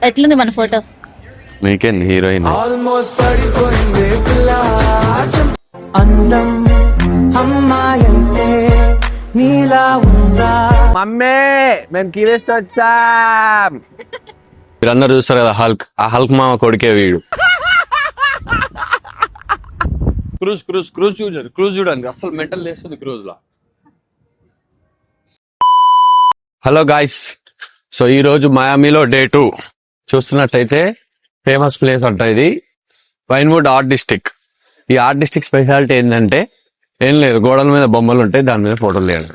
ఎట్లుంది మన photo? నీకేంది heroine? అందం అమ్మాయంటే నీలా ఉందా? మమ్మే మేము కీవేస్ట్ వచ్చాం. మీరందరూ చూస్తారు కదా హల్క్, ఆ హల్క్ మామ కొడుకే వీడు. క్రూజ్ క్రూజ్ క్రూజ్ చూడండి, క్రూజ్ చూడండి, అసలు మెంటల్ లేస్తుంది క్రూజ్ లో. హలో గాయ్స్, సో ఈ రోజు మయామిలో డే 2 చూస్తున్నట్టయితే ఫేమస్ ప్లేస్ అంట ఇది, వైన్వుడ్ ఆర్ట్ డిస్ట్రిక్ట్. ఈ ఆర్ట్ డిస్ట్రిక్ట్ స్పెషాలిటీ ఏంటంటే ఏం లేదు, గోడల మీద బొమ్మలు ఉంటాయి, దాని మీద ఫోటోలు తీయాలి.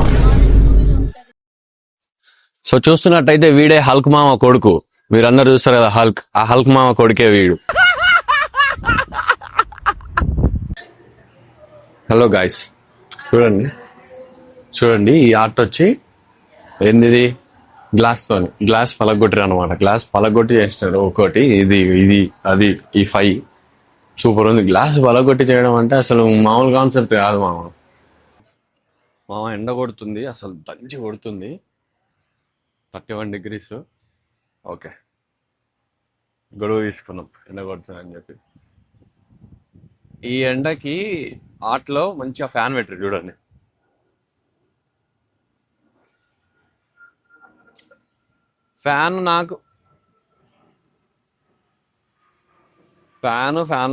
సో చూస్తున్నట్టయితే వీడే హల్క్ మామ కొడుకు. మీరందరూ చూస్తారు కదా హల్క్, ఆ హల్క్ మామ కొడుకే వీడు. హలో గాయ్స్, చూడండి చూడండి, ఈ ఆర్ట్ వచ్చి ఏంది, గ్లాస్ పలగొట్టారు అనమాట. గ్లాస్ పలగొట్టి చేసినారు ఒకటి, ఇది ఇది అది ఈ 5 సూపర్ ఉంది. గ్లాస్ పలగొట్టి చేయడం అంటే అసలు మామూలు కాన్సెప్ట్ కాదు మామ ఎండ కొడుతుంది, అసలు దంచి కొడుతుంది, 31 degrees. ఓకే, గొడవ తీసుకున్నాం ఎండ కొడుతుంది అని చెప్పి. ఈ ఎండకి ఆర్ట్లో మంచిగా ఫ్యాన్ పెట్టారు చూడండి. ఫ్యాన్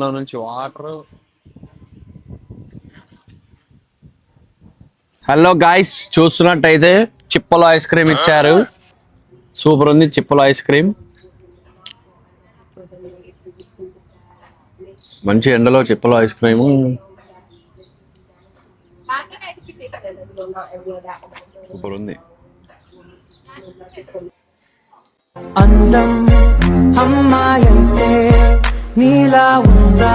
లో నుంచి వాటర్. హలో గాయ్స్, చూస్తున్నట్టయితే చిప్పలో ఐస్ క్రీమ్ ఇచ్చారు, సూపర్ ఉంది చిప్పలో ఐస్ క్రీమ్. మంచి ఎండలో చిప్పలో ఐస్ క్రీము సూపర్ ఉంది. అందం అమ్మాయంటే నీలా ఉందా?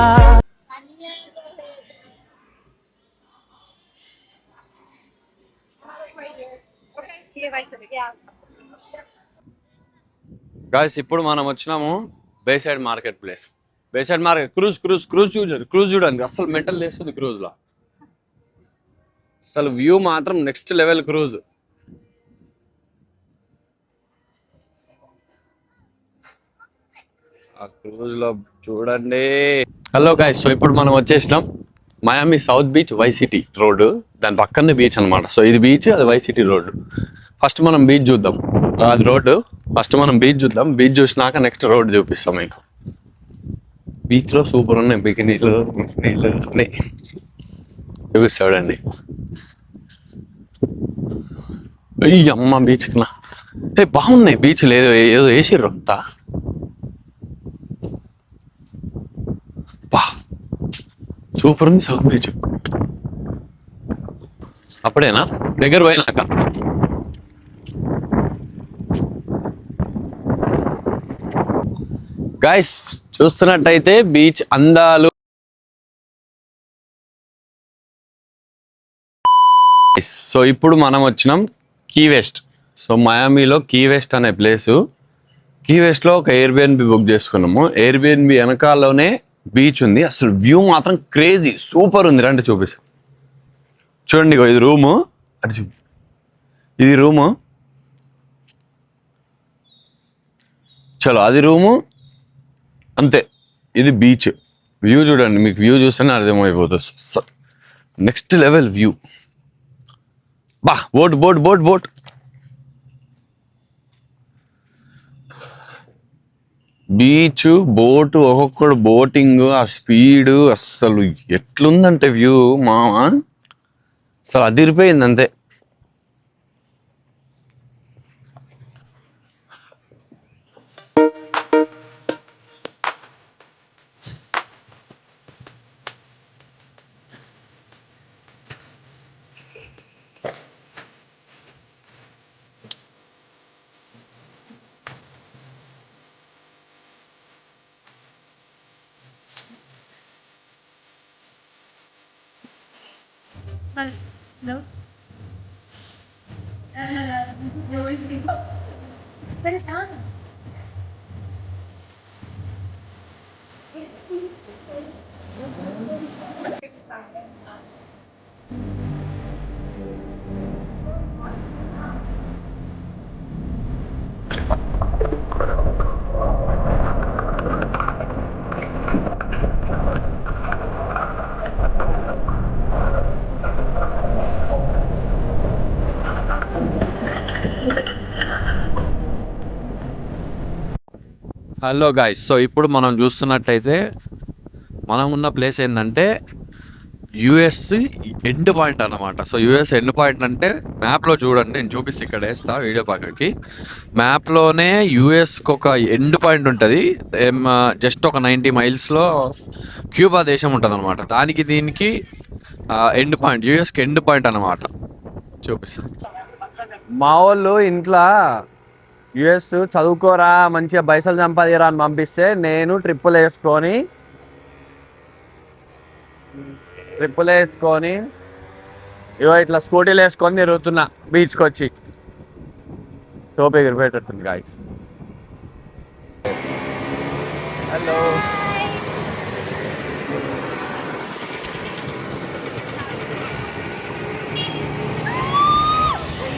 గాయ్స్, ఇప్పుడు మనం వచ్చినాము bayside market place. Bayside market cruise చూడండి, అసలు మెంటల్ లేస్తుంది క్రూజ్ లో. అసలు వ్యూ మాత్రం నెక్స్ట్ లెవెల్ క్రూజ్. ఆ క్రూజ్ లో చూడండి. హలో గాయ్స్, సో ఇప్పుడు మనం వచ్చేసినాం Miami South Beach, Y city road, దాని పక్కనే బీచ్ అనమాట. సో ఇది బీచ్, అది వై సిటీ రోడ్. ఫస్ట్ మనం బీచ్ చూద్దాం, అది రోడ్డు. ఫస్ట్ మనం బీచ్ చూద్దాం, బీచ్ చూసినాక నెక్స్ట్ రోడ్ చూపిస్తాం మీకు. బీచ్ లో సూపర్ ఉన్నాయి, బికినీలు నీళ్ళు అన్నీ చూపిస్తాడండి. అయ్యి అమ్మ, బీచ్ కన్నా బాగున్నాయి బీచ్. లేదు ఏదో వేసిర్రు అంతా, సూపర్ ఉంది సౌత్ బీచ్. అప్పుడేనా దగ్గర పోయినాక? గైస్, చూస్తున్నట్టయితే బీచ్ అందాలు. సో ఇప్పుడు మనం వచ్చినాం కీ వెస్ట్. సో మయామిలో కీ వెస్ట్ అనే ప్లేసు. కీ వెస్ట్ లో ఒక ఎయిర్బిఎన్బి బుక్ చేసుకున్నాము. ఎయిర్బిఎన్బి వెనకాలలోనే బీచ్ ఉంది. అసలు వ్యూ మాత్రం క్రేజీ సూపర్ ఉంది. రండి చూపిస్తాం. చూడండి, ఇది రూము, అటు చూ, ఇది రూము. చలో, అది రూము అంతే. ఇది బీచ్ వ్యూ చూడండి, మీకు వ్యూ చూస్తేనే అర్థమైపోతుంది. Next level view. బా, boat boat boat boat beach, boat, ఒక్కొక్కడు బోటింగ్, ఆ స్పీడ్ అస్సలు ఎట్లుందంటే వ్యూ మామ, అసలు అదిరిపోయింది అంతే. No. Put it on. Hello guys, so ఇప్పుడు మనం చూస్తున్నట్టయితే మనం ఉన్న ప్లేస్ ఏంటంటే యుఎస్ ఎండ్ పాయింట్ అన్నమాట. సో యుఎస్ ఎండ్ పాయింట్ అంటే మ్యాప్లో చూడండి, నేను చూపిస్తే ఇక్కడ వేస్తా వీడియో పక్కకి. మ్యాప్లోనే యుఎస్కి ఒక ఎండ్ పాయింట్ ఉంటుంది, జస్ట్ ఒక 90 మైల్స్లో క్యూబా దేశం ఉంటుంది అనమాట. దానికి దీనికి ఎండ్ పాయింట్, యుఎస్కి ఎండ్ పాయింట్ అన్నమాట. చూపిస్తా. మా వాళ్ళు ఇంట్లో యుఎస్ చదువుకోరా మంచిగా పైసలు సంపాదిరా అని పంపిస్తే నేను ట్రిప్పులు వేసుకొని ఇగో ఇట్లా స్కూటీలు వేసుకొని తిరుగుతున్నా బీచ్కి వచ్చి. టోపీ ఎగిరిపోయేటట్టుంది గాయ్స్. హలో.